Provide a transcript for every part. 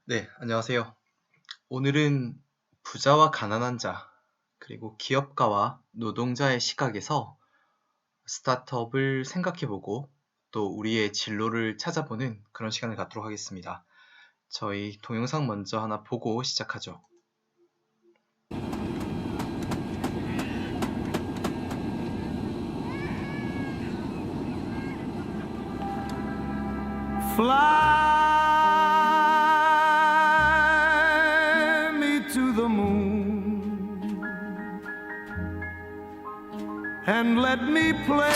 네, 안녕하세요. 오늘은 부자와 가난한 자, 그리고 기업가와 노동자의 시각에서 스타트업을 생각해보고 또 우리의 진로를 찾아보는 그런 시간을 갖도록 하겠습니다. 저희 동영상 먼저 하나 보고 시작하죠. Fly me to the moon and let me play.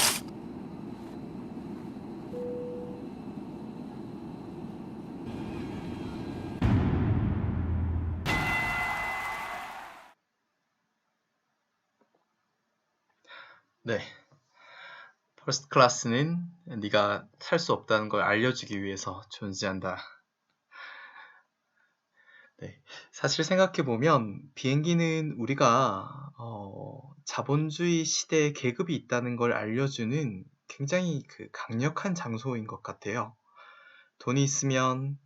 네, 퍼스트 클래스는 네가 탈 수 없다는 걸 알려주기 위해서 존재한다. 네, 사실 생각해보면 비행기는 우리가 자본주의 시대에 계급이 있다는 걸 알려주는 굉장히 강력한 장소인 것 같아요. 돈이 있으면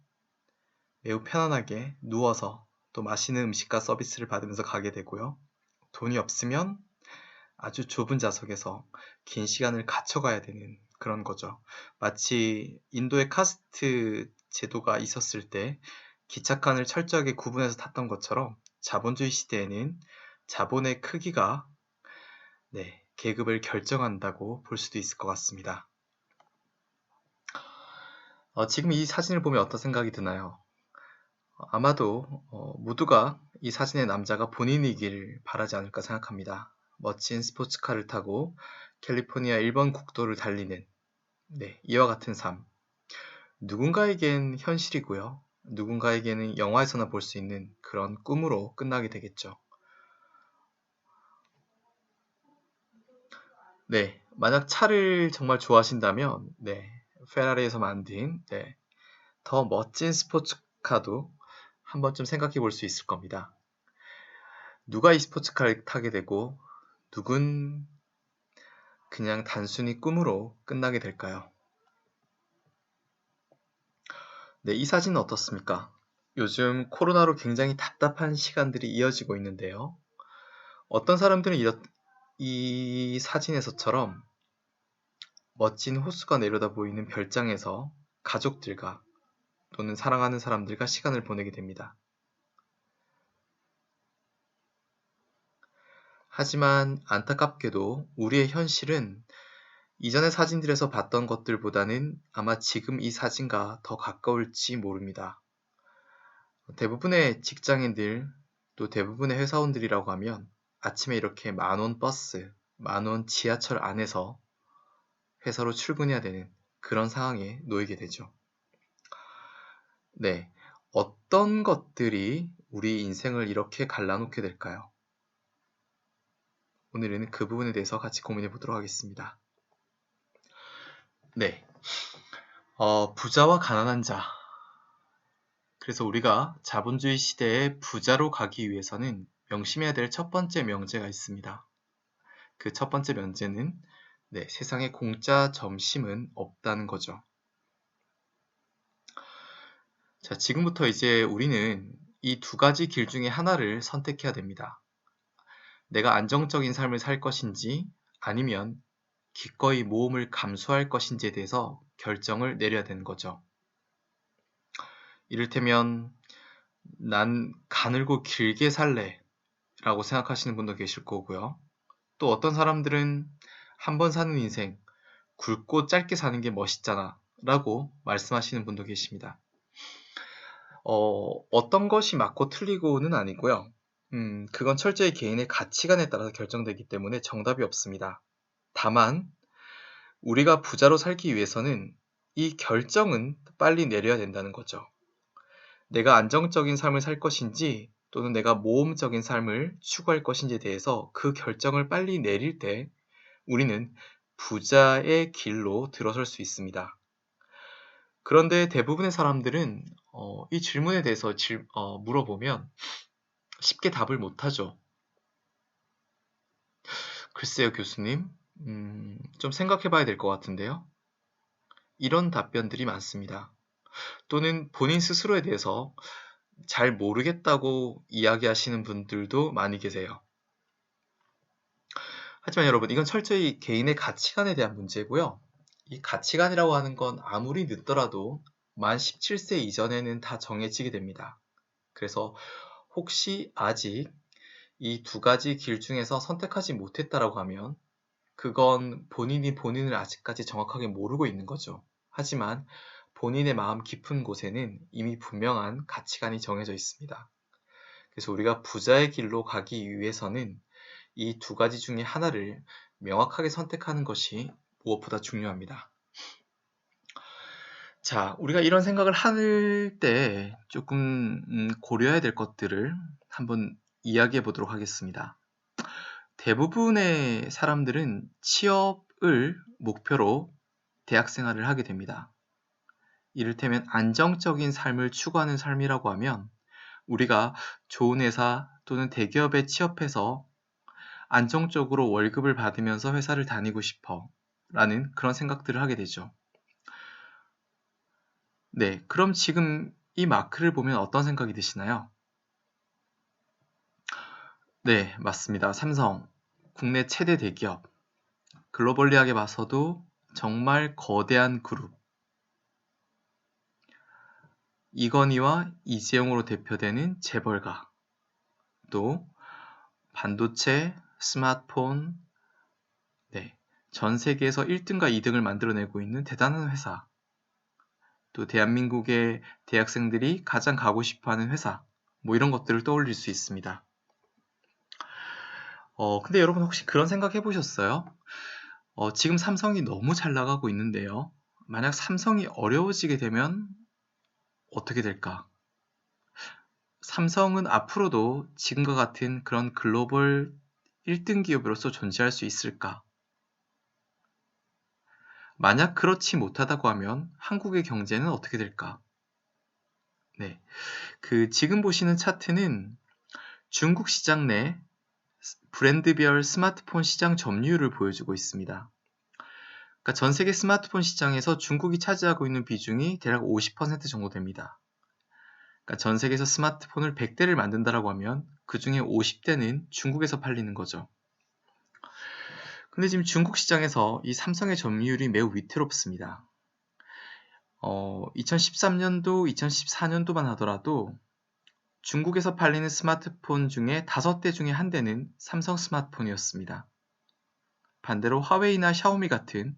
매우 편안하게 누워서 또 맛있는 음식과 서비스를 받으면서 가게 되고요. 돈이 없으면 아주 좁은 좌석에서 긴 시간을 갇혀가야 되는 그런 거죠. 마치 인도의 카스트 제도가 있었을 때 기착칸을 철저하게 구분해서 탔던 것처럼 자본주의 시대에는 자본의 크기가 계급을 결정한다고 볼 수도 있을 것 같습니다. 지금 이 사진을 보면 어떤 생각이 드나요? 아마도 모두가 이 사진의 남자가 본인이길 바라지 않을까 생각합니다. 멋진 스포츠카를 타고 캘리포니아 1번 국도를 달리는 이와 같은 삶. 누군가에겐 현실이고요. 누군가에게는 영화에서나 볼 수 있는 그런 꿈으로 끝나게 되겠죠. 네, 만약 차를 정말 좋아하신다면 페라리에서 만든 더 멋진 스포츠카도 한 번쯤 생각해 볼 수 있을 겁니다. 누가 이 스포츠카를 타게 되고 누군 그냥 단순히 꿈으로 끝나게 될까요? 네, 이 사진은 어떻습니까? 요즘 코로나로 굉장히 답답한 시간들이 이어지고 있는데요. 어떤 사람들은 이 사진에서처럼 멋진 호수가 내려다 보이는 별장에서 가족들과 또는 사랑하는 사람들과 시간을 보내게 됩니다. 하지만 안타깝게도 우리의 현실은 이전의 사진들에서 봤던 것들보다는 아마 지금 이 사진과 더 가까울지 모릅니다. 대부분의 직장인들, 또 대부분의 회사원들이라고 하면 아침에 이렇게 만원 버스, 만원 지하철 안에서 회사로 출근해야 되는 그런 상황에 놓이게 되죠. 네, 어떤 것들이 우리 인생을 이렇게 갈라놓게 될까요? 오늘은 그 부분에 대해서 같이 고민해 보도록 하겠습니다. 네, 부자와 가난한 자. 그래서 우리가 자본주의 시대의 부자로 가기 위해서는 명심해야 될 첫 번째 명제가 있습니다. 그 첫 번째 명제는 세상에 공짜 점심은 없다는 거죠. 자, 지금부터 이제 우리는 이 두 가지 길 중에 하나를 선택해야 됩니다. 내가 안정적인 삶을 살 것인지 아니면 기꺼이 모험을 감수할 것인지에 대해서 결정을 내려야 되는 거죠. 이를테면 난 가늘고 길게 살래 라고 생각하시는 분도 계실 거고요. 또 어떤 사람들은 한 번 사는 인생 굵고 짧게 사는 게 멋있잖아 라고 말씀하시는 분도 계십니다. 어떤 것이 맞고 틀리고는 아니고요. 그건 철저히 개인의 가치관에 따라서 결정되기 때문에 정답이 없습니다. 다만 우리가 부자로 살기 위해서는 이 결정은 빨리 내려야 된다는 거죠. 내가 안정적인 삶을 살 것인지 또는 내가 모험적인 삶을 추구할 것인지에 대해서 그 결정을 빨리 내릴 때 우리는 부자의 길로 들어설 수 있습니다. 그런데 대부분의 사람들은 이 질문에 대해서 물어보면 쉽게 답을 못하죠. 글쎄요, 교수님. 좀 생각해 봐야 될 것 같은데요. 이런 답변들이 많습니다. 또는 본인 스스로에 대해서 잘 모르겠다고 이야기하시는 분들도 많이 계세요. 하지만 여러분, 이건 철저히 개인의 가치관에 대한 문제고요. 이 가치관이라고 하는 건 아무리 늦더라도 만 17세 이전에는 다 정해지게 됩니다. 그래서 혹시 아직 이 두 가지 길 중에서 선택하지 못했다라고 하면 그건 본인이 본인을 아직까지 정확하게 모르고 있는 거죠. 하지만 본인의 마음 깊은 곳에는 이미 분명한 가치관이 정해져 있습니다. 그래서 우리가 부자의 길로 가기 위해서는 이 두 가지 중에 하나를 명확하게 선택하는 것이 무엇보다 중요합니다. 자, 우리가 이런 생각을 할 때 조금 고려해야 될 것들을 한번 이야기해 보도록 하겠습니다. 대부분의 사람들은 취업을 목표로 대학 생활을 하게 됩니다. 이를테면 안정적인 삶을 추구하는 삶이라고 하면 우리가 좋은 회사 또는 대기업에 취업해서 안정적으로 월급을 받으면서 회사를 다니고 싶어 라는 그런 생각들을 하게 되죠. 네, 그럼 지금 이 마크를 보면 어떤 생각이 드시나요? 네, 맞습니다. 삼성, 국내 최대 대기업, 글로벌리하게 봐서도 정말 거대한 그룹, 이건희와 이재용으로 대표되는 재벌가, 또 반도체, 스마트폰, 네, 전 세계에서 1등과 2등을 만들어내고 있는 대단한 회사, 또 대한민국의 대학생들이 가장 가고 싶어하는 회사, 뭐 이런 것들을 떠올릴 수 있습니다. 근데 여러분 혹시 그런 생각 해보셨어요? 지금 삼성이 너무 잘 나가고 있는데요. 만약 삼성이 어려워지게 되면 어떻게 될까? 삼성은 앞으로도 지금과 같은 그런 글로벌 1등 기업으로서 존재할 수 있을까? 만약 그렇지 못하다고 하면 한국의 경제는 어떻게 될까? 네. 지금 보시는 차트는 중국 시장 내 브랜드별 스마트폰 시장 점유율을 보여주고 있습니다. 그러니까 전 세계 스마트폰 시장에서 중국이 차지하고 있는 비중이 대략 50% 정도 됩니다. 그러니까 전 세계에서 스마트폰을 100대를 만든다라고 하면 그 중에 50대는 중국에서 팔리는 거죠. 근데 지금 중국 시장에서 이 삼성의 점유율이 매우 위태롭습니다. 2013년도, 2014년도만 하더라도 중국에서 팔리는 스마트폰 중에 5대 중에 한 대는 삼성 스마트폰이었습니다. 반대로 화웨이나 샤오미 같은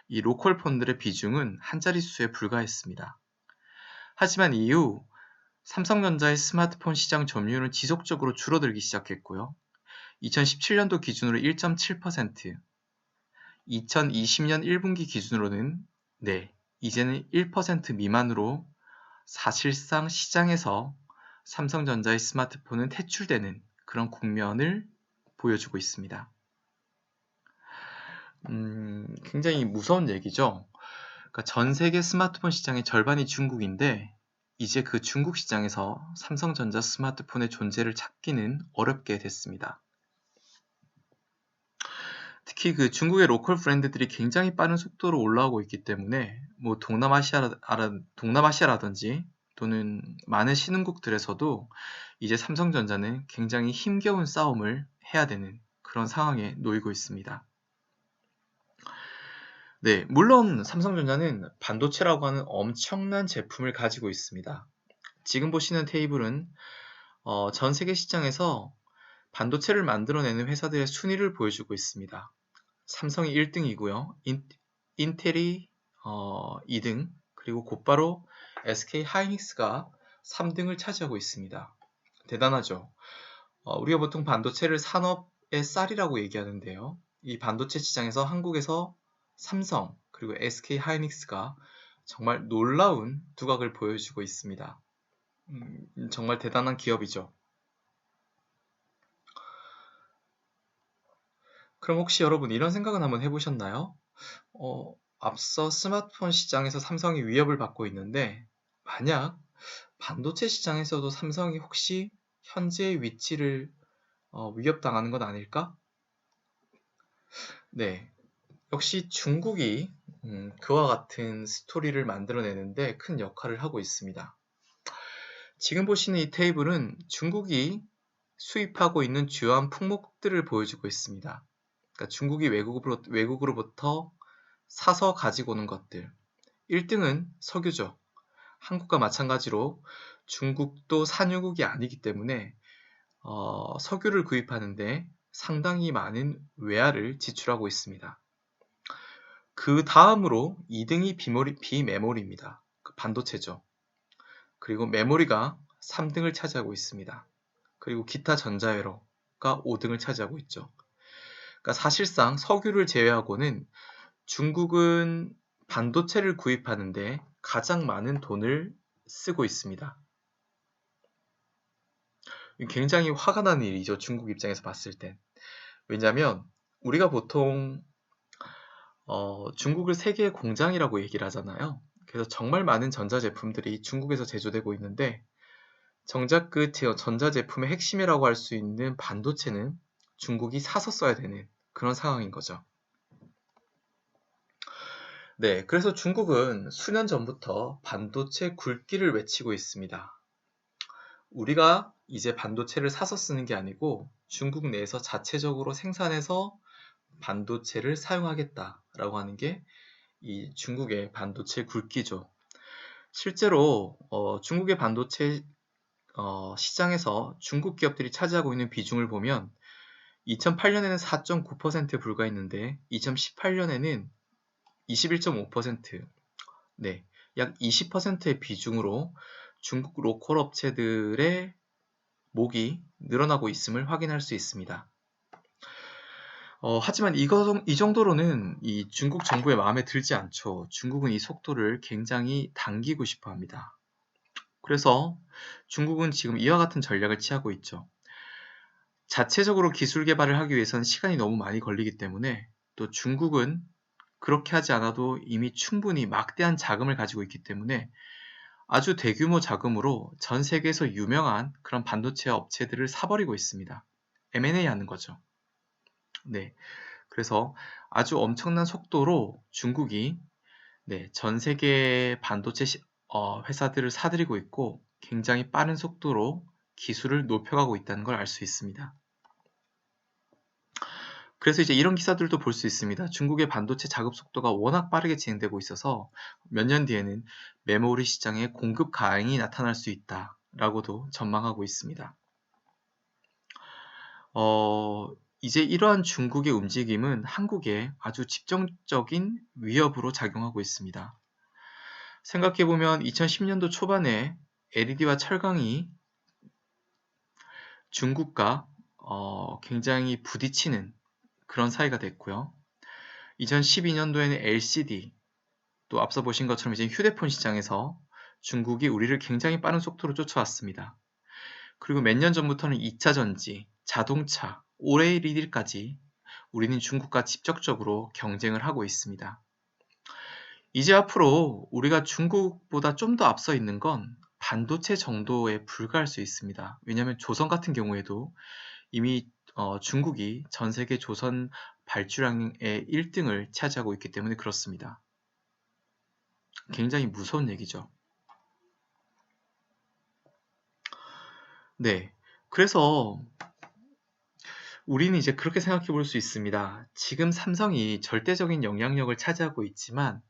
이 로컬 폰들의 비중은 한 자릿수에 불과했습니다. 하지만 이후 삼성전자의 스마트폰 시장 점유율은 지속적으로 줄어들기 시작했고요. 2017년도 기준으로 1.7%, 2020년 1분기 기준으로는 이제는 1% 미만으로 사실상 시장에서 삼성전자의 스마트폰은 퇴출되는 그런 국면을 보여주고 있습니다. 굉장히 무서운 얘기죠. 그러니까 전 세계 스마트폰 시장의 절반이 중국인데 이제 그 중국 시장에서 삼성전자 스마트폰의 존재를 찾기는 어렵게 됐습니다. 특히 중국의 로컬 브랜드들이 굉장히 빠른 속도로 올라오고 있기 때문에 뭐 동남아시아라든지 또는 많은 신흥국들에서도 이제 삼성전자는 굉장히 힘겨운 싸움을 해야 되는 그런 상황에 놓이고 있습니다. 네, 물론 삼성전자는 반도체라고 하는 엄청난 제품을 가지고 있습니다. 지금 보시는 테이블은 전 세계 시장에서 반도체를 만들어내는 회사들의 순위를 보여주고 있습니다. 삼성이 1등이고요. 인텔이 2등, 그리고 곧바로 SK 하이닉스가 3등을 차지하고 있습니다. 대단하죠. 우리가 보통 반도체를 산업의 쌀이라고 얘기하는데요. 이 반도체 시장에서 한국에서 삼성 그리고 SK 하이닉스가 정말 놀라운 두각을 보여주고 있습니다. 정말 대단한 기업이죠. 그럼 혹시 여러분 이런 생각은 한번 해보셨나요? 앞서 스마트폰 시장에서 삼성이 위협을 받고 있는데 만약 반도체 시장에서도 삼성이 혹시 현재의 위치를 위협당하는 건 아닐까? 네, 역시 중국이 그와 같은 스토리를 만들어내는데 큰 역할을 하고 있습니다. 지금 보시는 이 테이블은 중국이 수입하고 있는 주요한 품목들을 보여주고 있습니다. 그러니까 중국이 외국으로부터 사서 가지고 오는 것들. 1등은 석유죠. 한국과 마찬가지로 중국도 산유국이 아니기 때문에 석유를 구입하는데 상당히 많은 외화를 지출하고 있습니다. 그 다음으로 2등이 비메모리입니다. 반도체죠. 그리고 메모리가 3등을 차지하고 있습니다. 그리고 기타 전자회로가 5등을 차지하고 있죠. 그러니까 사실상 석유를 제외하고는 중국은 반도체를 구입하는데 가장 많은 돈을 쓰고 있습니다. 굉장히 화가 나는 일이죠. 중국 입장에서 봤을 땐. 왜냐하면 우리가 보통 중국을 세계의 공장이라고 얘기를 하잖아요. 그래서 정말 많은 전자제품들이 중국에서 제조되고 있는데 정작 그 전자제품의 핵심이라고 할 수 있는 반도체는 중국이 사서 써야 되는 그런 상황인 거죠. 네, 그래서 중국은 수년 전부터 반도체 굵기를 외치고 있습니다. 우리가 이제 반도체를 사서 쓰는 게 아니고 중국 내에서 자체적으로 생산해서 반도체를 사용하겠다라고 하는 게 이 중국의 반도체 굵기죠. 실제로 중국의 반도체 시장에서 중국 기업들이 차지하고 있는 비중을 보면 2008년에는 4.9%에 불과했는데 2018년에는 21.5%, 네, 약 20%의 비중으로 중국 로컬 업체들의 목이 늘어나고 있음을 확인할 수 있습니다. 하지만 이 정도로는 이 중국 정부의 마음에 들지 않죠. 중국은 이 속도를 굉장히 당기고 싶어 합니다. 그래서 중국은 지금 이와 같은 전략을 취하고 있죠. 자체적으로 기술 개발을 하기 위해서는 시간이 너무 많이 걸리기 때문에 또 중국은 그렇게 하지 않아도 이미 충분히 막대한 자금을 가지고 있기 때문에 아주 대규모 자금으로 전 세계에서 유명한 그런 반도체 업체들을 사버리고 있습니다. M&A 하는 거죠. 네. 그래서 아주 엄청난 속도로 중국이 전 세계 반도체 회사들을 사들이고 있고 굉장히 빠른 속도로 기술을 높여가고 있다는 걸 알 수 있습니다. 그래서 이제 이런 기사들도 볼 수 있습니다. 중국의 반도체 작업 속도가 워낙 빠르게 진행되고 있어서 몇 년 뒤에는 메모리 시장에 공급 과잉이 나타날 수 있다라고도 전망하고 있습니다. 이제 이러한 중국의 움직임은 한국에 아주 직접적인 위협으로 작용하고 있습니다. 생각해보면 2010년도 초반에 LED와 철강이 중국과 굉장히 부딪히는 그런 사이가 됐고요. 2012년도에는 LCD, 또 앞서 보신 것처럼 이제 휴대폰 시장에서 중국이 우리를 굉장히 빠른 속도로 쫓아왔습니다. 그리고 몇 년 전부터는 2차 전지, 자동차, OLED까지 우리는 중국과 직접적으로 경쟁을 하고 있습니다. 이제 앞으로 우리가 중국보다 좀 더 앞서 있는 건 반도체 정도에 불과할 수 있습니다. 왜냐하면 조선 같은 경우에도 이미 중국이 전 세계 조선 발주량의 1등을 차지하고 있기 때문에 그렇습니다. 굉장히 무서운 얘기죠. 네. 그래서 우리는 이제 그렇게 생각해 볼 수 있습니다. 지금 삼성이 절대적인 영향력을 차지하고 있지만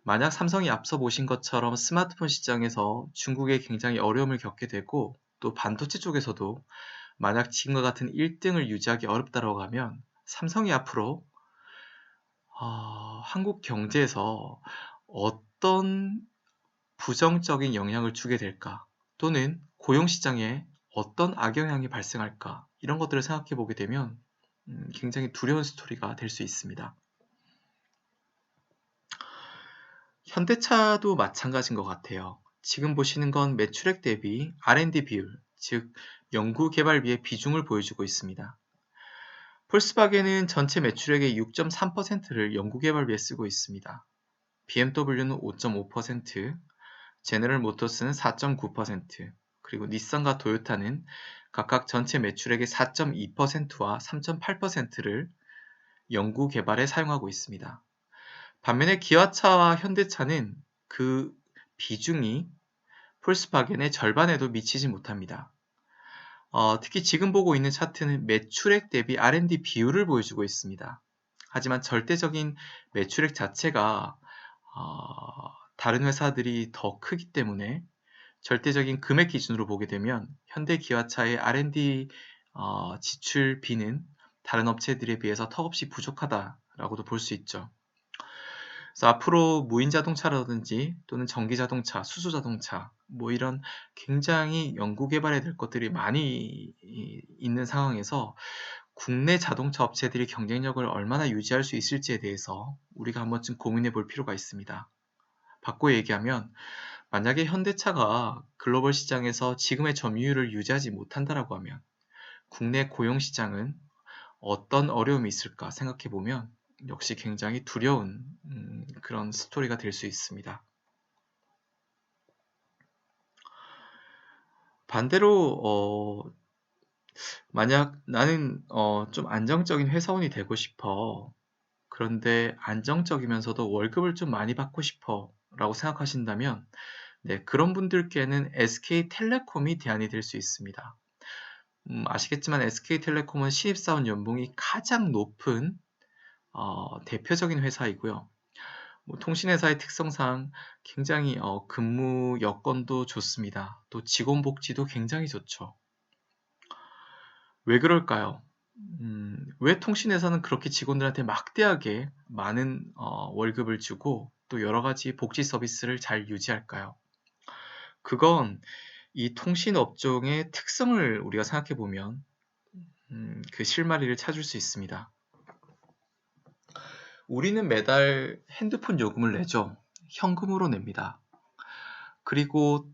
만약 삼성이 앞서 보신 것처럼 스마트폰 시장에서 중국에 굉장히 어려움을 겪게 되고 또 반도체 쪽에서도 만약 지금과 같은 1등을 유지하기 어렵다고 하면 삼성이 앞으로 한국 경제에서 어떤 부정적인 영향을 주게 될까? 또는 고용시장에 어떤 악영향이 발생할까? 이런 것들을 생각해 보게 되면 굉장히 두려운 스토리가 될 수 있습니다. 현대차도 마찬가지인 것 같아요. 지금 보시는 건 매출액 대비 R&D 비율, 즉 연구개발비의 비중을 보여주고 있습니다. 폴스바겐은 전체 매출액의 6.3%를 연구개발비에 쓰고 있습니다. BMW는 5.5%, 제너럴 모터스는 4.9%, 그리고 닛산과 도요타는 각각 전체 매출액의 4.2%와 3.8%를 연구 개발에 사용하고 있습니다. 반면에 기아차와 현대차는 그 비중이 폴스바겐의 절반에도 미치지 못합니다. 특히 지금 보고 있는 차트는 매출액 대비 R&D 비율을 보여주고 있습니다. 하지만 절대적인 매출액 자체가 다른 회사들이 더 크기 때문에 절대적인 금액 기준으로 보게 되면 현대기아차의 R&D 지출비는 다른 업체들에 비해서 턱없이 부족하다라고도 볼 수 있죠. 그래서 앞으로 무인 자동차라든지 또는 전기 자동차, 수소 자동차 뭐 이런 굉장히 연구 개발해야 될 것들이 많이 있는 상황에서 국내 자동차 업체들이 경쟁력을 얼마나 유지할 수 있을지에 대해서 우리가 한 번쯤 고민해 볼 필요가 있습니다. 바꿔 얘기하면 만약에 현대차가 글로벌 시장에서 지금의 점유율을 유지하지 못한다라고 하면 국내 고용 시장은 어떤 어려움이 있을까 생각해 보면 역시 굉장히 두려운 그런 스토리가 될 수 있습니다. 반대로 만약 나는 좀 안정적인 회사원이 되고 싶어. 그런데 안정적이면서도 월급을 좀 많이 받고 싶어 라고 생각하신다면 네, 그런 분들께는 SK텔레콤이 대안이 될 수 있습니다. 아시겠지만 SK텔레콤은 신입사원 연봉이 가장 높은 대표적인 회사이고요. 뭐 통신회사의 특성상 굉장히 근무 여건도 좋습니다. 또 직원 복지도 굉장히 좋죠. 왜 그럴까요? 왜 통신회사는 그렇게 직원들한테 막대하게 많은 월급을 주고 또 여러 가지 복지 서비스를 잘 유지할까요? 그건 이 통신 업종의 특성을 우리가 생각해 보면 그 실마리를 찾을 수 있습니다. 우리는 매달 핸드폰 요금을 내죠. 현금으로 nep니다. 그리고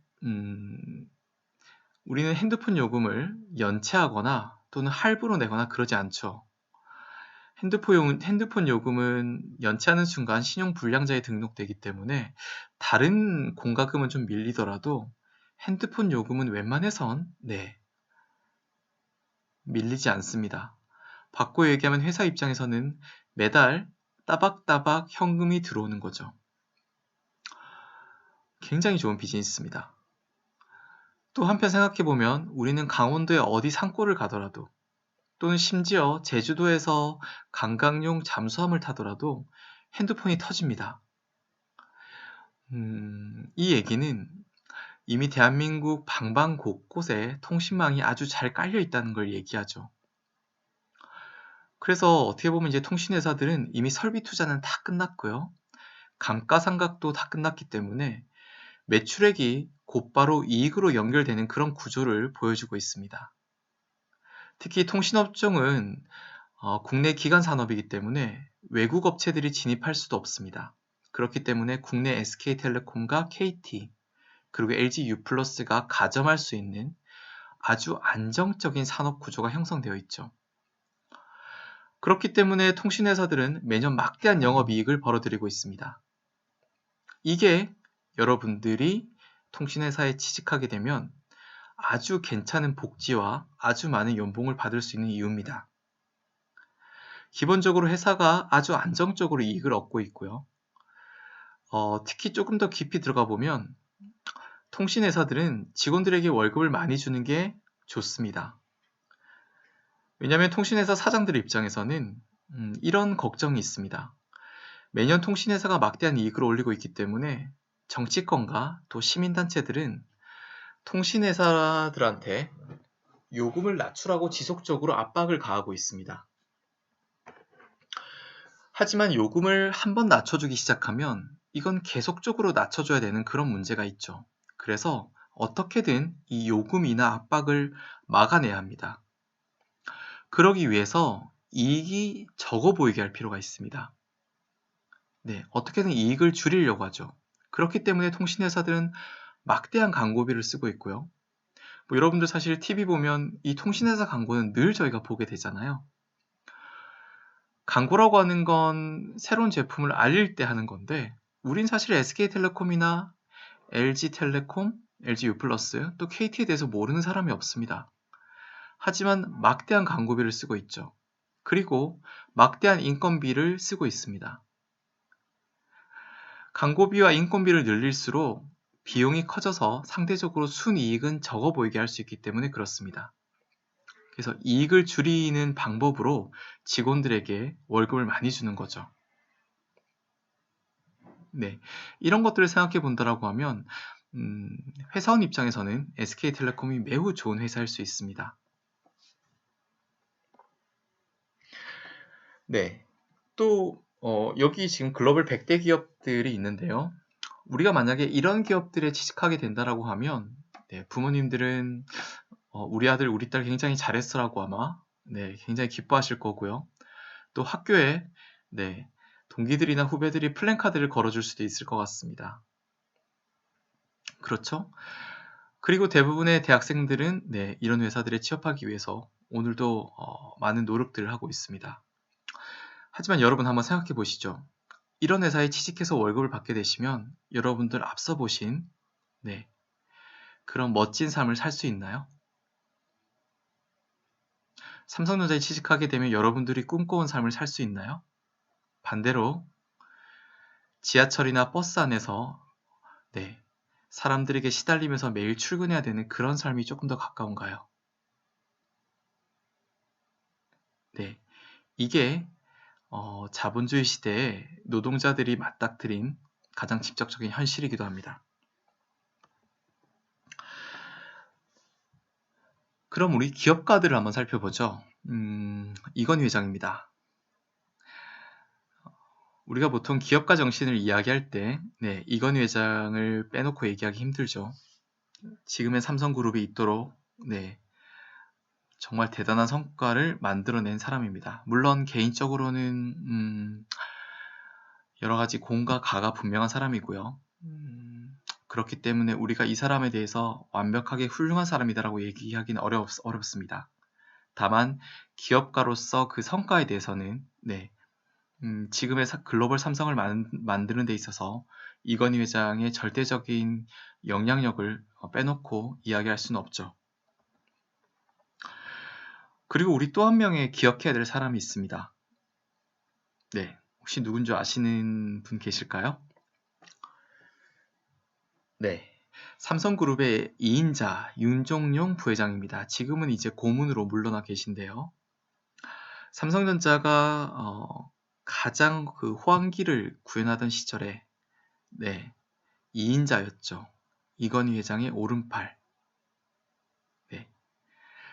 우리는 핸드폰 요금을 연체하거나 또는 할부로 내거나 그러지 않죠. 핸드폰 요금은 연체하는 순간 신용 불량자에 등록되기 때문에 다른 공과금은 좀 밀리더라도 핸드폰 요금은 웬만해선 밀리지 않습니다. 바꿔 얘기하면 회사 입장에서는 매달 따박따박 현금이 들어오는 거죠. 굉장히 좋은 비즈니스입니다. 또 한편 생각해보면 우리는 강원도의 어디 산골을 가더라도 또는 심지어 제주도에서 관광용 잠수함을 타더라도 핸드폰이 터집니다. 이 얘기는 이미 대한민국 방방 곳곳에 통신망이 아주 잘 깔려 있다는 걸 얘기하죠. 그래서 어떻게 보면 이제 통신회사들은 이미 설비 투자는 다 끝났고요. 감가상각도 다 끝났기 때문에 매출액이 곧바로 이익으로 연결되는 그런 구조를 보여주고 있습니다. 특히 통신업종은 국내 기관 산업이기 때문에 외국 업체들이 진입할 수도 없습니다. 그렇기 때문에 국내 SK텔레콤과 KT 그리고 LG U+가 가점할 수 있는 아주 안정적인 산업 구조가 형성되어 있죠. 그렇기 때문에 통신회사들은 매년 막대한 영업이익을 벌어들이고 있습니다. 이게 여러분들이 통신회사에 취직하게 되면 아주 괜찮은 복지와 아주 많은 연봉을 받을 수 있는 이유입니다. 기본적으로 회사가 아주 안정적으로 이익을 얻고 있고요. 특히 조금 더 깊이 들어가 보면 통신회사들은 직원들에게 월급을 많이 주는 게 좋습니다. 왜냐하면 통신회사 사장들 입장에서는 이런 걱정이 있습니다. 매년 통신회사가 막대한 이익을 올리고 있기 때문에 정치권과 또 시민단체들은 통신회사들한테 요금을 낮추라고 지속적으로 압박을 가하고 있습니다. 하지만 요금을 한번 낮춰주기 시작하면 이건 계속적으로 낮춰줘야 되는 그런 문제가 있죠. 그래서 어떻게든 이 요금이나 압박을 막아내야 합니다. 그러기 위해서 이익이 적어 보이게 할 필요가 있습니다. 어떻게든 이익을 줄이려고 하죠. 그렇기 때문에 통신회사들은 막대한 광고비를 쓰고 있고요. 여러분들 사실 TV 보면 이 통신회사 광고는 늘 저희가 보게 되잖아요. 광고라고 하는 건 새로운 제품을 알릴 때 하는 건데 우린 사실 SK텔레콤이나 LG텔레콤, LGU+, 또 KT에 대해서 모르는 사람이 없습니다. 하지만 막대한 광고비를 쓰고 있죠. 그리고 막대한 인건비를 쓰고 있습니다. 광고비와 인건비를 늘릴수록 비용이 커져서 상대적으로 순이익은 적어 보이게 할 수 있기 때문에 그렇습니다. 그래서 이익을 줄이는 방법으로 직원들에게 월급을 많이 주는 거죠. 네, 이런 것들을 생각해 본다라고 하면 회사원 입장에서는 SK텔레콤이 매우 좋은 회사일 수 있습니다. 네, 또 여기 지금 글로벌 100대 기업들이 있는데요. 우리가 만약에 이런 기업들에 취직하게 된다라고 하면 네, 부모님들은 우리 아들, 우리 딸 굉장히 잘했어라고 아마 네, 굉장히 기뻐하실 거고요. 또 학교에 네, 동기들이나 후배들이 플랜카드를 걸어줄 수도 있을 것 같습니다. 그렇죠? 그리고 대부분의 대학생들은 네, 이런 회사들에 취업하기 위해서 오늘도 많은 노력들을 하고 있습니다. 하지만 여러분 한번 생각해 보시죠. 이런 회사에 취직해서 월급을 받게 되시면 여러분들 앞서 보신 네, 그런 멋진 삶을 살 수 있나요? 삼성전자에 취직하게 되면 여러분들이 꿈꿔온 삶을 살 수 있나요? 반대로 지하철이나 버스 안에서 네, 사람들에게 시달리면서 매일 출근해야 되는 그런 삶이 조금 더 가까운가요? 네, 이게 자본주의 시대에 노동자들이 맞닥뜨린 가장 직접적인 현실이기도 합니다. 그럼 우리 기업가들을 한번 살펴보죠. 이건희 회장입니다. 우리가 보통 기업가 정신을 이야기할 때 네, 이건희 회장을 빼놓고 얘기하기 힘들죠. 지금의 삼성그룹이 있도록 네, 정말 대단한 성과를 만들어낸 사람입니다. 물론 개인적으로는 여러 가지 공과 가가 분명한 사람이고요. 그렇기 때문에 우리가 이 사람에 대해서 완벽하게 훌륭한 사람이다라고 얘기하기는 어렵습니다. 다만 기업가로서 그 성과에 대해서는 네, 지금의 글로벌 삼성을 만드는 데 있어서 이건희 회장의 절대적인 영향력을 빼놓고 이야기할 수는 없죠. 그리고 우리 또 한 명의 기억해야 될 사람이 있습니다. 네, 혹시 누군지 아시는 분 계실까요? 네, 삼성그룹의 2인자 윤종용 부회장입니다. 지금은 이제 고문으로 물러나 계신데요. 삼성전자가 가장 그 호황기를 구현하던 시절에 네, 2인자였죠. 이건희 회장의 오른팔. 네,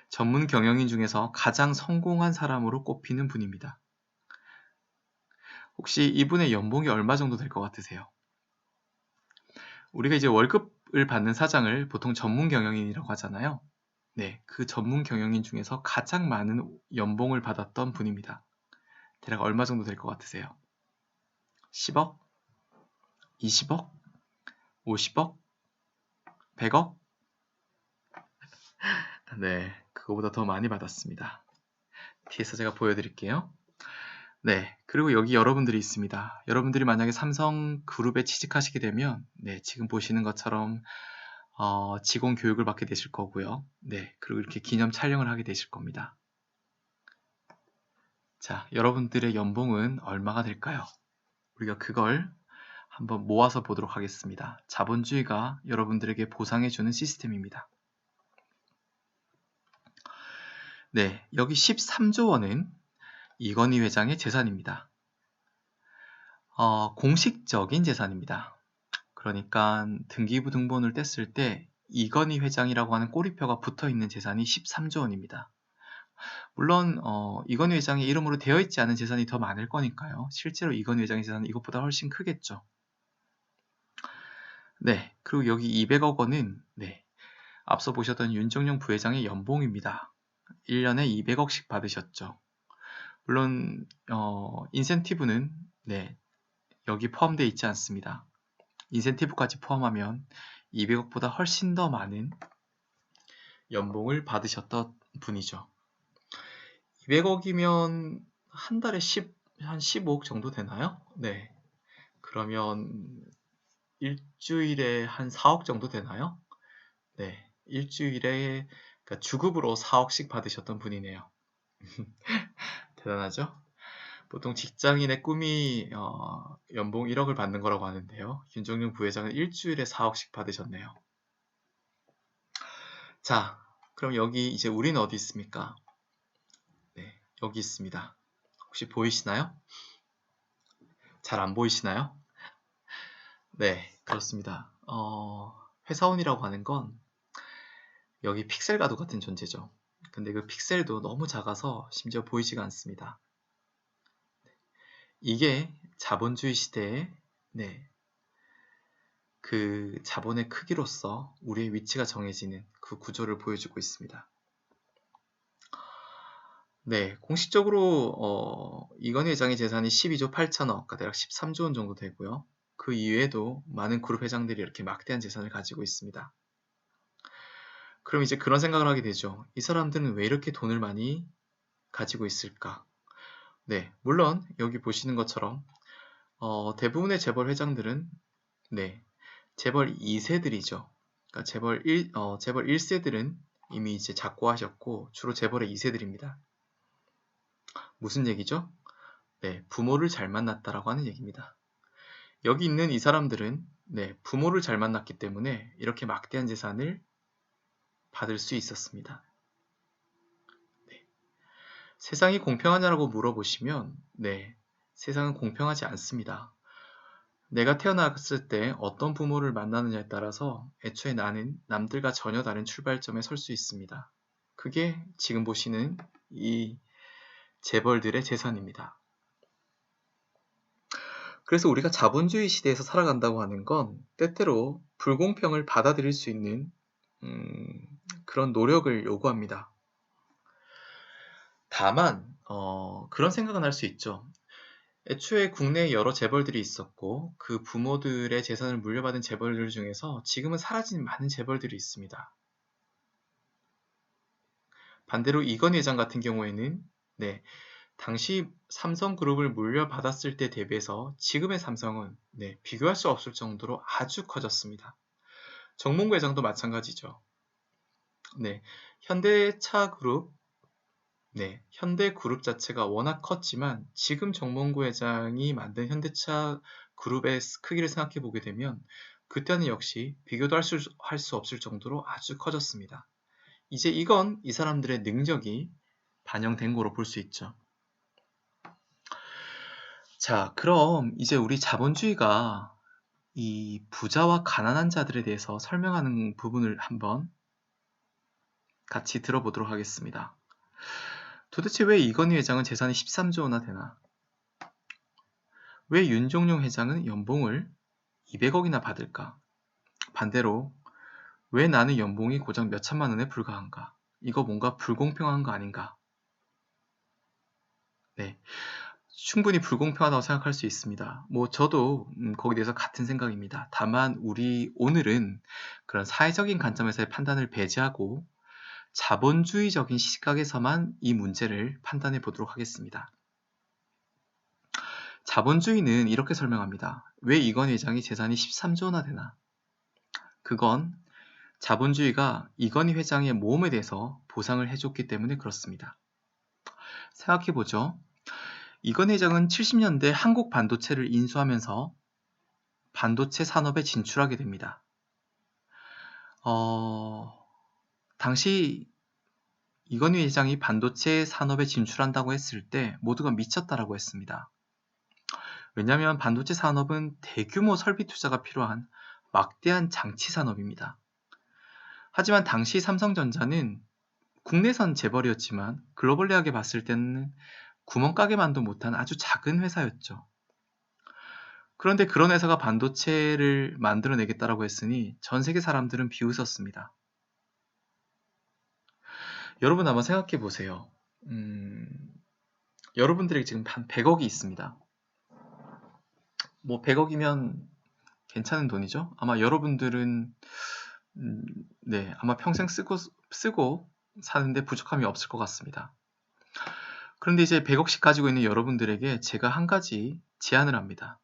전문 경영인 중에서 가장 성공한 사람으로 꼽히는 분입니다. 혹시 이분의 연봉이 얼마 정도 될 것 같으세요? 우리가 이제 월급을 받는 사장을 보통 전문 경영인이라고 하잖아요. 네, 그 전문 경영인 중에서 가장 많은 연봉을 받았던 분입니다. 대략 얼마 정도 될 것 같으세요? 10억? 20억? 50억? 100억? 네, 그거보다 더 많이 받았습니다. 뒤에서 제가 보여드릴게요. 네, 그리고 여기 여러분들이 있습니다. 여러분들이 만약에 삼성그룹에 취직하시게 되면 네, 지금 보시는 것처럼 직원 교육을 받게 되실 거고요. 네, 그리고 이렇게 기념 촬영을 하게 되실 겁니다. 자, 여러분들의 연봉은 얼마가 될까요? 우리가 그걸 한번 모아서 보도록 하겠습니다. 자본주의가 여러분들에게 보상해주는 시스템입니다. 네, 여기 13조 원은 이건희 회장의 재산입니다. 공식적인 재산입니다. 그러니까 등기부 등본을 뗐을 때 이건희 회장이라고 하는 꼬리표가 붙어있는 재산이 13조 원입니다. 물론 이건희 회장의 이름으로 되어 있지 않은 재산이 더 많을 거니까요. 실제로 이건희 회장의 재산은 이것보다 훨씬 크겠죠. 네, 그리고 여기 200억 원은 네, 앞서 보셨던 윤종용 부회장의 연봉입니다. 1년에 200억씩 받으셨죠. 물론 인센티브는 네, 여기 포함되어 있지 않습니다. 인센티브까지 포함하면 200억보다 훨씬 더 많은 연봉을 받으셨던 분이죠. 200억이면 한 달에 한 15억 정도 되나요? 네. 그러면 일주일에 한 4억 정도 되나요? 네. 일주일에 그러니까 주급으로 4억씩 받으셨던 분이네요. 대단하죠? 보통 직장인의 꿈이 연봉 1억을 받는 거라고 하는데요. 윤종룡 부회장은 일주일에 4억씩 받으셨네요. 자, 그럼 여기 이제 우리는 어디 있습니까? 네, 여기 있습니다. 혹시 보이시나요? 잘 안 보이시나요? 네, 그렇습니다. 회사원이라고 하는 건 여기 픽셀과도 같은 존재죠. 근데 그 픽셀도 너무 작아서 심지어 보이지가 않습니다. 이게 자본주의 시대에 네, 그 자본의 크기로서 우리의 위치가 정해지는 그 구조를 보여주고 있습니다. 네, 공식적으로 이건희 회장의 재산이 12조 8천억, 그러니까 대략 13조 원 정도 되고요. 그 이외에도 많은 그룹 회장들이 이렇게 막대한 재산을 가지고 있습니다. 그럼 이제 그런 생각을 하게 되죠. 이 사람들은 왜 이렇게 돈을 많이 가지고 있을까? 네, 물론 여기 보시는 것처럼 대부분의 재벌 회장들은 네, 재벌 2세들이죠. 그러니까 재벌 1세들은 이미 이제 작고하셨고 주로 재벌의 2세들입니다. 무슨 얘기죠? 네, 부모를 잘 만났다라고 하는 얘기입니다. 여기 있는 이 사람들은 네, 부모를 잘 만났기 때문에 이렇게 막대한 재산을 받을 수 있었습니다. 네. 세상이 공평하냐고 물어보시면 네, 세상은 공평하지 않습니다. 내가 태어났을 때 어떤 부모를 만나느냐에 따라서 애초에 나는 남들과 전혀 다른 출발점에 설 수 있습니다. 그게 지금 보시는 이 재벌들의 재산입니다. 그래서 우리가 자본주의 시대에서 살아간다고 하는 건 때때로 불공평을 받아들일 수 있는 그런 노력을 요구합니다. 다만 그런 생각은 할 수 있죠. 애초에 국내에 여러 재벌들이 있었고 그 부모들의 재산을 물려받은 재벌들 중에서 지금은 사라진 많은 재벌들이 있습니다. 반대로 이건희 회장 같은 경우에는 네, 당시 삼성그룹을 물려받았을 때 대비해서 지금의 삼성은 네, 비교할 수 없을 정도로 아주 커졌습니다. 정몽구 회장도 마찬가지죠. 네, 현대차그룹, 네, 현대그룹 자체가 워낙 컸지만 지금 정몽구 회장이 만든 현대차 그룹의 크기를 생각해 보게 되면 그때는 역시 비교도 할 수 없을 정도로 아주 커졌습니다. 이제 이건 이 사람들의 능력이 반영된 거로 볼 수 있죠. 자, 그럼 이제 우리 자본주의가 이 부자와 가난한 자들에 대해서 설명하는 부분을 한번 같이 들어보도록 하겠습니다. 도대체 왜 이건희 회장은 재산이 13조 원이나 되나? 왜 윤종룡 회장은 연봉을 200억이나 받을까? 반대로 왜 나는 연봉이 고작 몇 천만 원에 불과한가? 이거 뭔가 불공평한 거 아닌가? 네, 충분히 불공평하다고 생각할 수 있습니다. 뭐 저도 거기에 대해서 같은 생각입니다. 다만 우리 오늘은 그런 사회적인 관점에서의 판단을 배제하고 자본주의적인 시각에서만 이 문제를 판단해 보도록 하겠습니다. 자본주의는 이렇게 설명합니다. 왜 이건 회장이 재산이 13조나 되나? 그건 자본주의가 이건희 회장의 모험에 대해서 보상을 해줬기 때문에 그렇습니다. 생각해보죠. 이건희 회장은 70년대 한국 반도체를 인수하면서 반도체 산업에 진출하게 됩니다. 당시 이건희 회장이 반도체 산업에 진출한다고 했을 때 모두가 미쳤다라고 했습니다. 왜냐하면 반도체 산업은 대규모 설비 투자가 필요한 막대한 장치 산업입니다. 하지만 당시 삼성전자는 국내선 재벌이었지만 글로벌리하게 봤을 때는 구멍가게만도 못한 아주 작은 회사였죠. 그런데 그런 회사가 반도체를 만들어내겠다라고 했으니 전 세계 사람들은 비웃었습니다. 여러분 한번 생각해 보세요. 여러분들에게 지금 한 100억이 있습니다. 뭐 100억이면 괜찮은 돈이죠. 아마 여러분들은 네, 아마 평생 쓰고 사는데 부족함이 없을 것 같습니다. 그런데 이제 100억씩 가지고 있는 여러분들에게 제가 한 가지 제안을 합니다.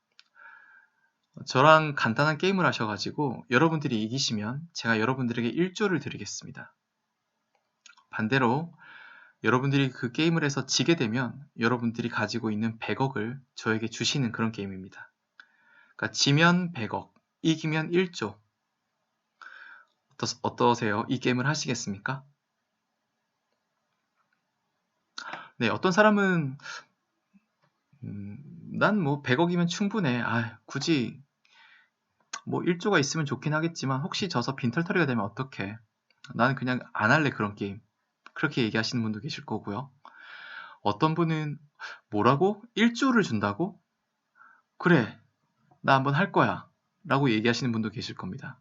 저랑 간단한 게임을 하셔가지고 여러분들이 이기시면 제가 여러분들에게 1조를 드리겠습니다. 반대로 여러분들이 그 게임을 해서 지게 되면 여러분들이 가지고 있는 100억을 저에게 주시는 그런 게임입니다. 그러니까 지면 100억, 이기면 1조. 어떠세요? 이 게임을 하시겠습니까? 네, 어떤 사람은 난 뭐 100억이면 충분해. 굳이 뭐 1조가 있으면 좋긴 하겠지만 혹시 져서 빈털터리가 되면 어떡해. 나는 그냥 안 할래 그런 게임. 그렇게 얘기하시는 분도 계실 거고요. 어떤 분은 뭐라고? 1조를 준다고? 그래, 나 한번 할 거야. 라고 얘기하시는 분도 계실 겁니다.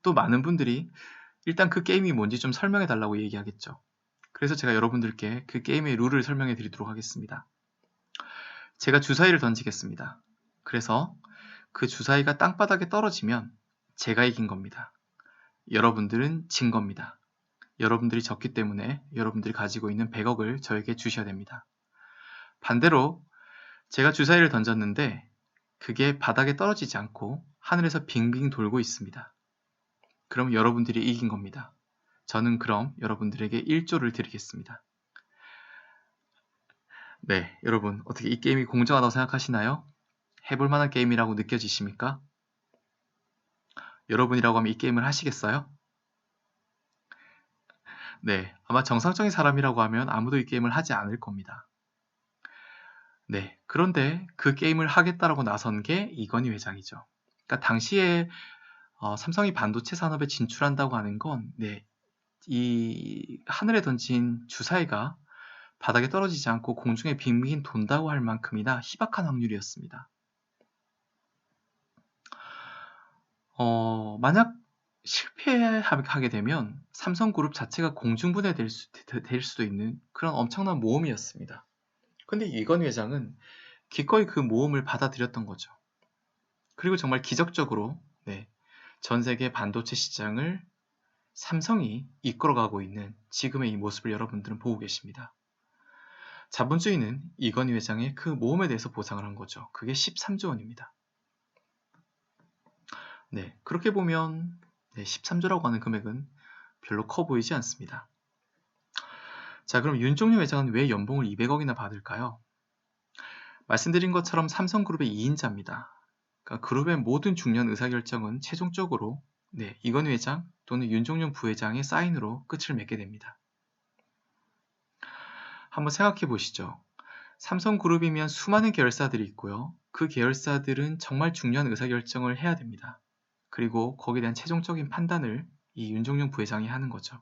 또 많은 분들이 일단 그 게임이 뭔지 좀 설명해 달라고 얘기하겠죠. 그래서 제가 여러분들께 그 게임의 룰을 설명해 드리도록 하겠습니다. 제가 주사위를 던지겠습니다. 그래서 그 주사위가 땅바닥에 떨어지면 제가 이긴 겁니다. 여러분들은 진 겁니다. 여러분들이 졌기 때문에 여러분들이 가지고 있는 100억을 저에게 주셔야 됩니다. 반대로 제가 주사위를 던졌는데 그게 바닥에 떨어지지 않고 하늘에서 빙빙 돌고 있습니다. 그럼 여러분들이 이긴 겁니다. 저는 그럼 여러분들에게 1조를 드리겠습니다. 네, 여러분 어떻게 이 게임이 공정하다고 생각하시나요? 해볼 만한 게임이라고 느껴지십니까? 여러분이라고 하면 이 게임을 하시겠어요? 네, 아마 정상적인 사람이라고 하면 아무도 이 게임을 하지 않을 겁니다. 네, 그런데 그 게임을 하겠다라고 나선 게 이건희 회장이죠. 그러니까 당시에 삼성이 반도체 산업에 진출한다고 하는 건 이 하늘에 던진 주사위가 바닥에 떨어지지 않고 공중에 빙빙 돈다고 할 만큼이나 희박한 확률이었습니다. 만약 실패하게 되면 삼성그룹 자체가 공중분해될 수도 있는 그런 엄청난 모험이었습니다. 근데 이건희 회장은 기꺼이 그 모험을 받아들였던 거죠. 그리고 정말 기적적으로 전 세계 반도체 시장을 삼성이 이끌어가고 있는 지금의 이 모습을 여러분들은 보고 계십니다. 자본주의는 이건희 회장의 그 모험에 대해서 보상을 한 거죠. 그게 13조 원입니다. 네, 그렇게 보면 13조라고 하는 금액은 별로 커 보이지 않습니다. 자, 그럼 윤종료 회장은 왜 연봉을 200억이나 받을까요? 말씀드린 것처럼 삼성그룹의 2인자입니다. 그러니까 그룹의 모든 중요한 의사결정은 최종적으로 이건희 회장 또는 윤종용 부회장의 사인으로 끝을 맺게 됩니다. 한번 생각해 보시죠. 삼성그룹이면 수많은 계열사들이 있고요. 그 계열사들은 정말 중요한 의사결정을 해야 됩니다. 그리고 거기에 대한 최종적인 판단을 이 윤종용 부회장이 하는 거죠.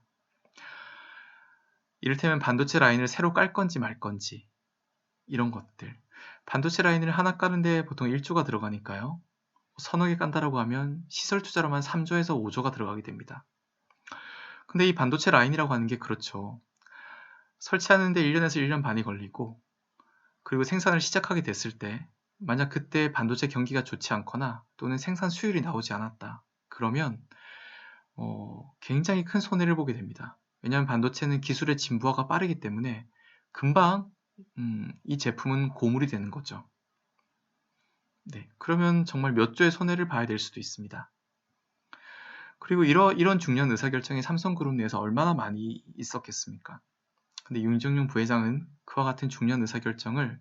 이를테면 반도체 라인을 새로 깔 건지 말 건지 이런 것들. 반도체 라인을 하나 까는데 보통 1조가 들어가니까요. 서너 개 깐다라고 하면 시설 투자로만 3조에서 5조가 들어가게 됩니다. 근데 이 반도체 라인이라고 하는 게 그렇죠. 설치하는데 1년에서 1년 반이 걸리고 그리고 생산을 시작하게 됐을 때 만약 그때 반도체 경기가 좋지 않거나 또는 생산 수율이 나오지 않았다. 그러면 굉장히 큰 손해를 보게 됩니다. 왜냐하면 반도체는 기술의 진부화가 빠르기 때문에 금방 이 제품은 고물이 되는 거죠. 네, 그러면 정말 몇 조의 손해를 봐야 될 수도 있습니다. 그리고 이런 중요한 의사결정이 삼성그룹 내에서 얼마나 많이 있었겠습니까? 근데 윤정용 부회장은 그와 같은 중요한 의사결정을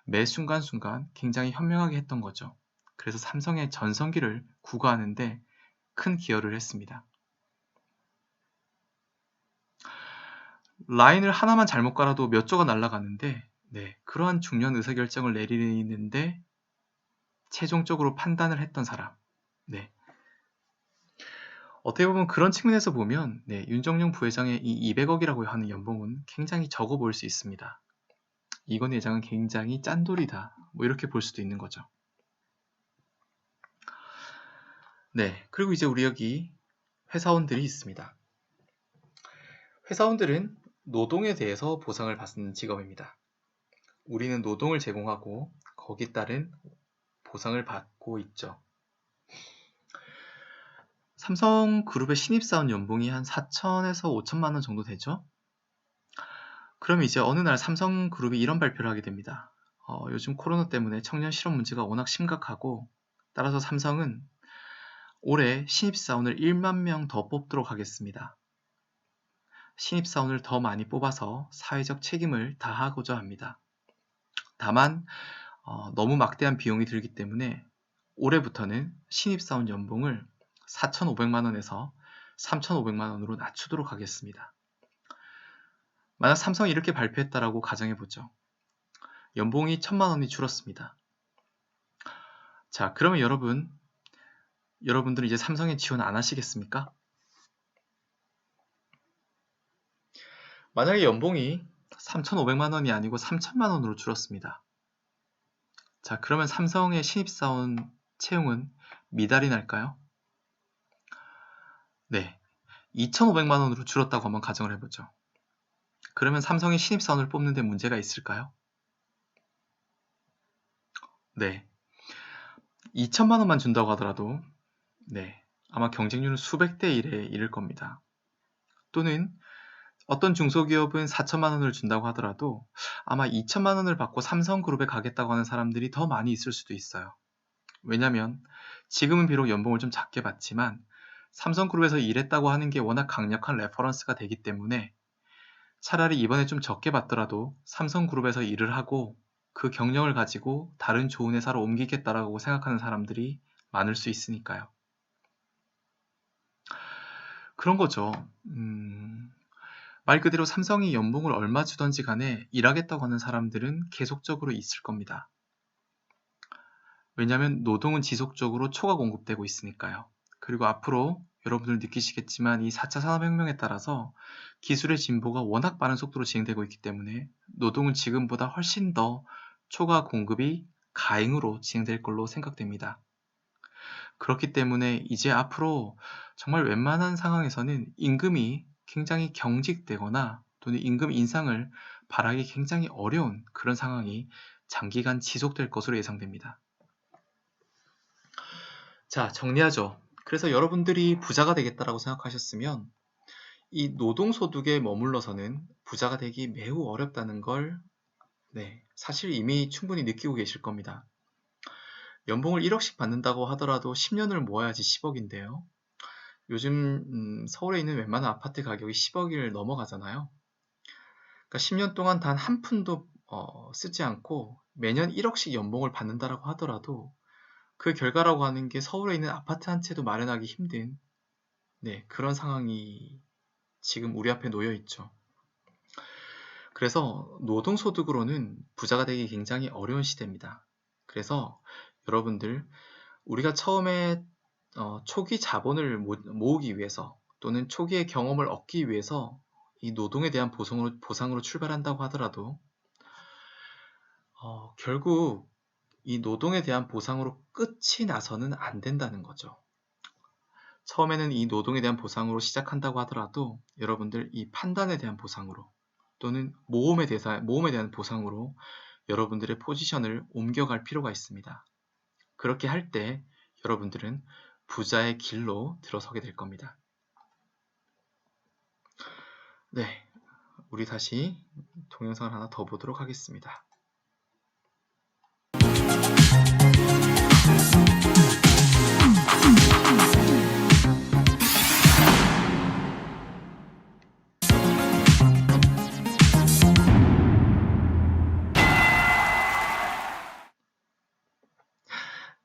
매 순간순간 굉장히 현명하게 했던 거죠. 그래서 삼성의 전성기를 구가하는데 큰 기여를 했습니다. 라인을 하나만 잘못 깔아도 몇 조가 날아가는데 그러한 중요한 의사결정을 내리는데 최종적으로 판단을 했던 사람. 어떻게 보면 그런 측면에서 보면 윤정용 부회장의 이 200억이라고 하는 연봉은 굉장히 적어 보일 수 있습니다. 이건희 회장은 굉장히 짠돌이다. 뭐 이렇게 볼 수도 있는 거죠. 그리고 이제 우리 여기 회사원들이 있습니다. 회사원들은 노동에 대해서 보상을 받는 직업입니다. 우리는 노동을 제공하고 거기에 따른 보상을 받고 있죠. 삼성그룹의 신입사원 연봉이 한 4천에서 5천만 원 정도 되죠. 그러면 이제 어느 날 삼성그룹이 이런 발표를 하게 됩니다. 요즘 코로나 때문에 청년 실업 문제가 워낙 심각하고 따라서 삼성은 올해 신입사원을 1만 명 더 뽑도록 하겠습니다. 신입사원을 더 많이 뽑아서 사회적 책임을 다하고자 합니다. 다만 너무 막대한 비용이 들기 때문에 올해부터는 신입사원 연봉을 4,500만 원에서 3,500만 원으로 낮추도록 하겠습니다. 만약 삼성이 이렇게 발표했다라고 가정해보죠. 연봉이 1,000만 원이 줄었습니다. 자, 그러면 여러분들은 이제 삼성에 지원 안 하시겠습니까? 만약에 연봉이 3,500만 원이 아니고 3,000만 원으로 줄었습니다. 자, 그러면 삼성의 신입사원 채용은 미달이 날까요? 네, 2,500만 원으로 줄었다고 한번 가정을 해보죠. 그러면 삼성의 신입사원을 뽑는 데 문제가 있을까요? 네, 2천만 원만 준다고 하더라도 네, 아마 경쟁률은 수백 대 1에 이를 겁니다. 또는 어떤 중소기업은 4천만 원을 준다고 하더라도 아마 2천만 원을 받고 삼성그룹에 가겠다고 하는 사람들이 더 많이 있을 수도 있어요. 왜냐면 지금은 비록 연봉을 좀 작게 받지만 삼성그룹에서 일했다고 하는 게 워낙 강력한 레퍼런스가 되기 때문에 차라리 이번에 좀 적게 받더라도 삼성그룹에서 일을 하고 그 경력을 가지고 다른 좋은 회사로 옮기겠다라고 생각하는 사람들이 많을 수 있으니까요. 그런 거죠. 말 그대로 삼성이 연봉을 얼마 주던지 간에 일하겠다고 하는 사람들은 계속적으로 있을 겁니다. 왜냐하면 노동은 지속적으로 초과 공급되고 있으니까요. 그리고 앞으로 여러분들 느끼시겠지만 이 4차 산업혁명에 따라서 기술의 진보가 워낙 빠른 속도로 진행되고 있기 때문에 노동은 지금보다 훨씬 더 초과 공급이 가행으로 진행될 걸로 생각됩니다. 그렇기 때문에 이제 앞으로 정말 웬만한 상황에서는 임금이 굉장히 경직되거나 또는 임금 인상을 바라기 굉장히 어려운 그런 상황이 장기간 지속될 것으로 예상됩니다. 자, 정리하죠. 그래서 여러분들이 부자가 되겠다라고 생각하셨으면 이 노동소득에 머물러서는 부자가 되기 매우 어렵다는 걸 사실 이미 충분히 느끼고 계실 겁니다. 연봉을 1억씩 받는다고 하더라도 10년을 모아야지 10억인데요. 요즘 서울에 있는 웬만한 아파트 가격이 10억을 넘어가잖아요. 그러니까 10년 동안 단 한 푼도 쓰지 않고 매년 1억씩 연봉을 받는다라고 하더라도 그 결과라고 하는 게 서울에 있는 아파트 한 채도 마련하기 힘든 그런 상황이 지금 우리 앞에 놓여 있죠. 그래서 노동소득으로는 부자가 되기 굉장히 어려운 시대입니다. 그래서 여러분들 우리가 처음에 초기 자본을 모으기 위해서 또는 초기의 경험을 얻기 위해서 이 노동에 대한 보상으로 출발한다고 하더라도 결국 이 노동에 대한 보상으로 끝이 나서는 안 된다는 거죠. 처음에는 이 노동에 대한 보상으로 시작한다고 하더라도 여러분들 이 판단에 대한 보상으로 또는 모험에 대한 보상으로 여러분들의 포지션을 옮겨갈 필요가 있습니다. 그렇게 할 때 여러분들은 부자의 길로 들어서게 될 겁니다. 네, 우리 다시 동영상을 하나 더 보도록 하겠습니다.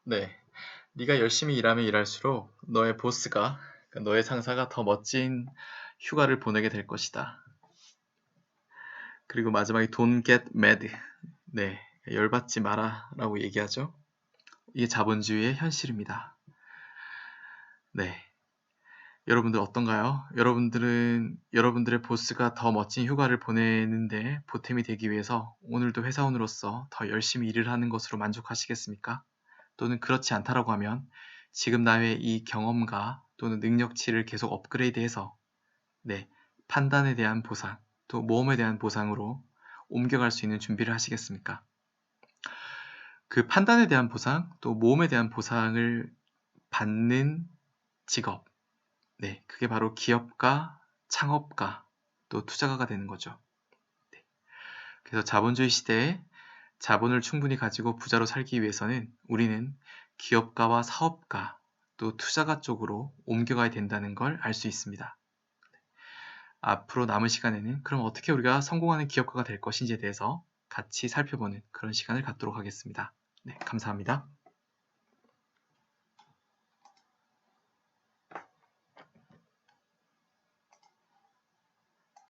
네, 네가 열심히 일하면 일할수록 너의 보스가, 그러니까 너의 상사가 더 멋진 휴가를 보내게 될 것이다. 그리고 마지막에 Don't get mad. 네, 열받지 마라 라고 얘기하죠. 이게 자본주의의 현실입니다. 네, 여러분들 어떤가요? 여러분들의 보스가 더 멋진 휴가를 보내는데 보탬이 되기 위해서 오늘도 회사원으로서 더 열심히 일을 하는 것으로 만족하시겠습니까? 또는 그렇지 않다라고 하면 지금 나의 이 경험과 또는 능력치를 계속 업그레이드해서 판단에 대한 보상, 또 모험에 대한 보상으로 옮겨갈 수 있는 준비를 하시겠습니까? 그 판단에 대한 보상, 또 모험에 대한 보상을 받는 직업, 그게 바로 기업가, 창업가, 또 투자가가 되는 거죠. 그래서 자본주의 시대에 자본을 충분히 가지고 부자로 살기 위해서는 우리는 기업가와 사업가, 또 투자가 쪽으로 옮겨가야 된다는 걸 알 수 있습니다. 앞으로 남은 시간에는 그럼 어떻게 우리가 성공하는 기업가가 될 것인지에 대해서 같이 살펴보는 그런 시간을 갖도록 하겠습니다. 네, 감사합니다.